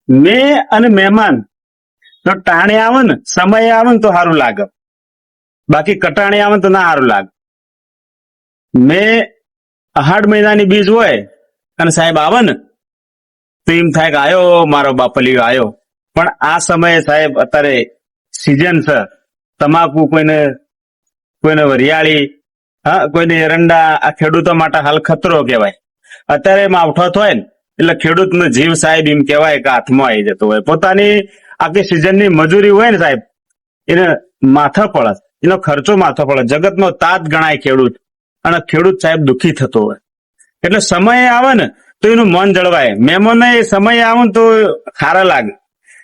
મેં અને મહેમાન તો ટાણે આવે ને સમય આવે ને તો સારું લાગે, બાકી કટાણે આવે ને તો ના સારું લાગે. મેં અહાડ મહિનાની બીજ હોય અને સાહેબ આવે ને તો એમ થાય કે આયો મારો બાપલિયો આયો. પણ આ સમયે સાહેબ અત્યારે સિઝન છે, તમાકુ કોઈને કોઈને વરિયાળી, હા કોઈને એરંડા, આ ખેડૂતો માટે હાલ ખતરો કહેવાય. અત્યારે માવઠો થાય ને એટલે ખેડૂતનો જીવ સાહેબ એમ કહેવાય કે હાથમાં આવી જતો હોય. પોતાની આખી સિઝનની મજૂરી હોય ને સાહેબ એને માથા પડે, એનો ખર્ચો માથા પડે, જગતનો તાત ગણાય ખેડૂત, અને ખેડૂત સાહેબ દુઃખી થતો હોય. એટલે સમય આવે ને તો એનું મન જળવાય. મહેમાનને સમય આવે ને તો સારા લાગે,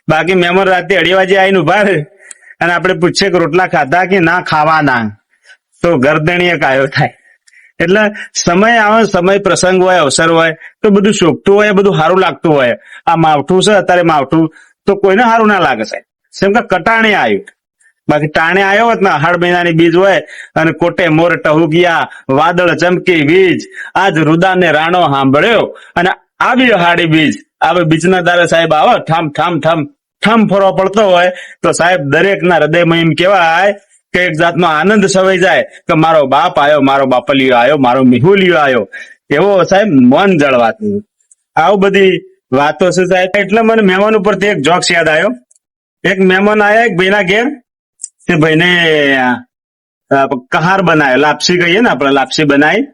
બાકી મહેમાન રાતે 2:30 વાગે આવીને ઉભા રહે અને આપણે પૂછીએ કે રોટલા ખાધા કે ના ખાવાના, તો ગરદણીએ કાયો થાય. એટલે સમય આવે, સમય પ્રસંગ હોય, અવસર હોય તો બધું શોભતું હોય, બધું સારું લાગતું હોય. આ માવઠું છે અત્યારે, માવઠું તો કોઈને સારું ના લાગે સાહેબ, કેમ કે કટાણે આવ્યું. બાકી ટાણે આવ્યો હોત ને અહાડ મહિનાની બીજ હોય અને કોટે મોર ટહુકિયા, વાદળ ચમકી વીજ, આજ રુદાને રાણો સાંભળ્યો, અને આવી અહાડી બીજ, આવે બીજના દારે સાહેબ આવો ઠામ ઠામ ઠામ ઠામ ફરવા પડતો હોય તો સાહેબ દરેકના હૃદયમાં એમ કહેવાય કે એક જાતનો આનંદ છવાઈ જાય કે મારો બાપ આવ્યો, મારો બાપલિયો આવ્યો, મારો મિહુલિયો આવ્યો, એવો સાહેબ મન જળવાતું. આવું બધી વાતો છે સાહેબ. એટલે મને મહેમાન ઉપરથી એક જોક્સ યાદ આવ્યો. એક મહેમાન આવ્યા એક ભાઈના ઘેર, તે ભાઈને કહાર બનાવ્યો, લાપસી કહીએ ને આપણે, લાપસી બનાવી.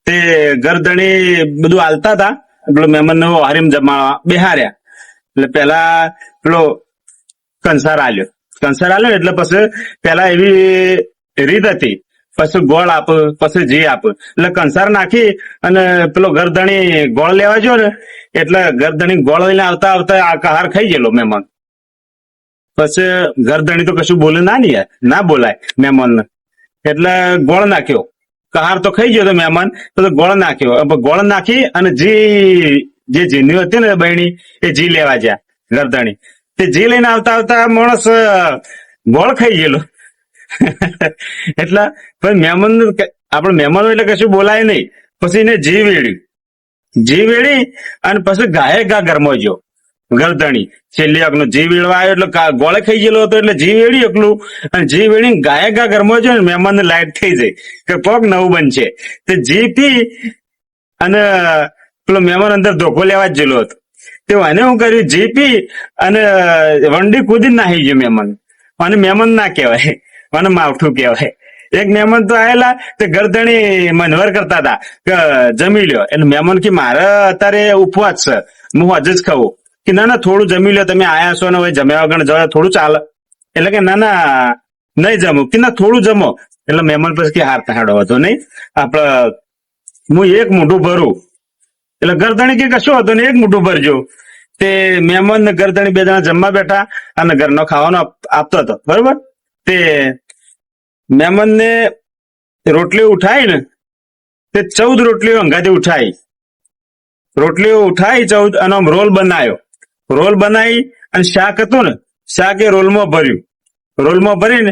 તે ગરદણી બધું હાલતા હતા, પેલો મહેમાન ને હારીમ જમાડવા બેહાર્યા. એટલે પેલા પેલો કંસાર આલ્યો એટલે પછી પેલા એવી રીત હતી, પછી ગોળ આપ, પછી જી આપ. એટલે કંસાર નાખી અને પેલો ગરદણી ગોળ લેવા ગયો ને એટલે ગરદણી ગોળ લઈને આવતા આવતા આ કહાર ખાઈ ગયેલો મહેમાન. પછી ગરદણી તો કશું બોલે ના, નહીં ના બોલાય મહેમાનને, એટલે ગોળ નાખ્યો. કહાર તો ખાઈ ગયો તો મહેમાન, તો ગોળ નાખ્યો. ગોળ નાખી અને જે જીની હતી ને બહેણી, એ જી લેવા ગયા ગરદણી. તે જી લઈને આવતા આવતા માણસ ગોળ ખાઈ ગયેલો. એટલે મહેમાન, આપણે મહેમાનો એટલે કશું બોલાય નહીં. પછી એને જી વેળી અને પછી ગાયે ગા ઘરમાં ગયો ગરદણી. છેલ્લી આગનો જી વેળવા આવ્યો એટલે ગોળે ખાઈ ગયેલો હતો, એટલે જી વેળી એકલું, અને જી વેળી ગાયે ગા ઘરમાં ગયો ને મહેમાન ને લાઈટ થઈ જાય કે કોક નવું બનશે. તે જી પી અને પેલો મહેમાન અંદર ધોકો લેવા જ ગયેલો હતો. તે એને શું કર્યું, જી પી અને વંડી કૂદીને નાહી ગયો મહેમાન. અને મહેમાન ના કહેવાય, મને માવઠું કહેવાય. એક મહેમાન તો આયેલા, તે ગરદણી મનવર કરતા હતા કે જમી લ્યો. એટલે મહેમાન કે મારે અત્યારે ઉપવાસ છે, હું હજ જ ખાવું. કે ના ના થોડું જમી લ્યો, તમે આયા છો ને હવે જમ્યા વગર જવા થોડું ચાલે. એટલે કે ના ના નહીં જમું. કે ના થોડું જમો. એટલે મહેમાન પછી કે હાર હાડો હતો નહીં, આપડે હું એક મોઢું ભરું. એટલે ગરદણી કે કશું હતો ને એક મોઢું ભરજો. તે મહેમાન ને ગરદણી બે જણા જમવા બેઠા અને ઘરનો ખાવાનો આપતો હતો, બરોબર. તે મહેમાન ને રોટલીઓ ઉઠાઈ ને, તે 14 રોટલીઓ અંગાથી ઉઠાઈ, 14 અને રોલ બનાવ્યો. રોલ બનાવી અને શાક હતું ને, શાક એ રોલમાં ભર્યું. રોલમાં ભરીને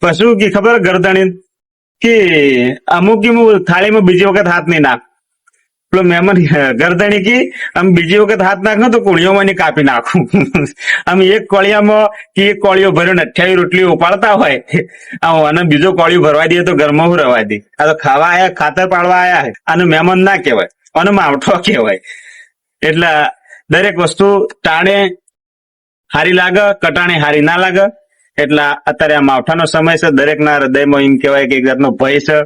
પછી કે ખબર ગરદણી કે અમુક થાળીમાં બીજી વખત હાથ નહીં નાખ. પેલો મહેમાન ગરદણી કી આમ બીજી વખત હાથ નાખ તો કોળીઓમાં કાપી નાખું. આમ એક કોળિયામાં કે એક કોળીઓ ભર્યો 28 રોટલીઓ ઉપાડતા હોય અને બીજો કોળિયો ભરવા દઈએ તો ઘરમાં હું રવા દે. આ તો ખાવા આયા, ખાતર પાડવા આયા, આને મહેમાન ના કહેવાય, અને માવઠો કહેવાય. એટલે દરેક વસ્તુ ટાણે હારી લાગે, કટાણે હારી ના લાગે. એટલે અત્યારે આ માવઠાનો સમય છે, દરેકના હૃદયમાં એમ કહેવાય કે એક જાતનો ભય છે.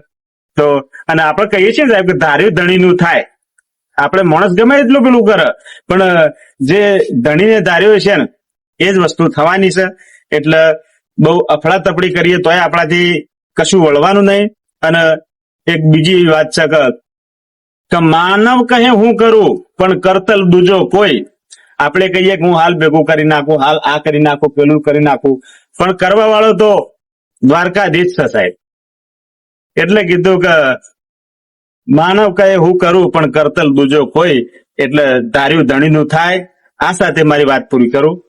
તો અને આપણે કહીએ છીએ સાહેબ કે ધાર્યું ધણીનું થાય. આપણે માણસ ગમે એટલું પેલું કરે, પણ જે ધણીને ધાર્યો છે ને એ જ વસ્તુ થવાની છે. એટલે બહુ અફડાતફડી કરીએ તોય આપણાથી કશું વળવાનું નહીં. અને એક બીજી વાત છે કે માનવ કહે હું કરું પણ કરતલ દૂજો કોઈ. આપણે કહીએ કે હું હાલ ભેગું કરી નાખું, હાલ આ કરી નાખું, પેલું કરી નાખું, પણ કરવા વાળો તો દ્વારકાધીશ છે સાહેબ. એટલે કીધું કે માનવ કહે હું કરું પણ કરતલ દૂજો કોઈ. એટલે ધાર્યું ધણીનું થાય. આ સાથે મારી વાત પૂરી કરું.